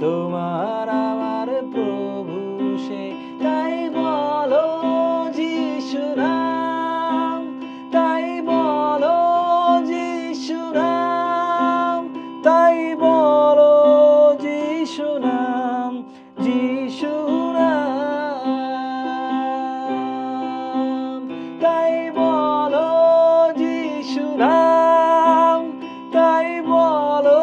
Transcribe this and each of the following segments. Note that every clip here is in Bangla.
তোমার আমার প্রভু সে। তাই বলো যিশু নাম, তাই বলো যিশু নাম, তাই বলো যিশু নাম, যিশু নাম। তাই বলো যিশু নাম, তাই বলো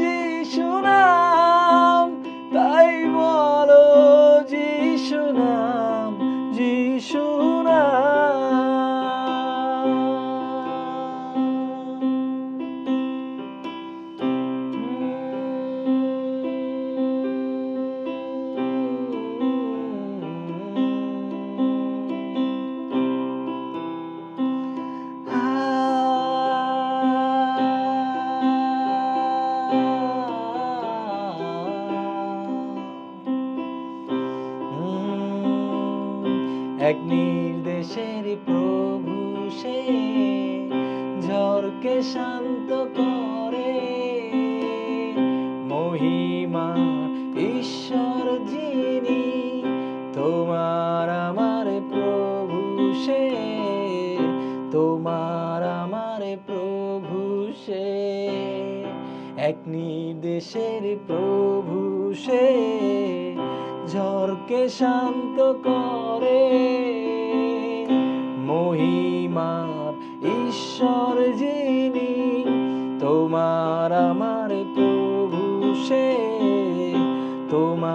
যিশু নাম, তাই বলো যিশু নাম, যিশু এক নির্দেশের প্রভু সে, ঝড়কে শান্ত করে। মহিমা ঈশ্বর যিনি, তোমার আমার প্রভু সে, তোমার আমার প্রভু সে। এক নির্দেশের প্রভু সে, ঝড়কে শান্ত করে। মহিমার ঈশ্বর যিনি, তোমার আমার প্রভু সে, তোমার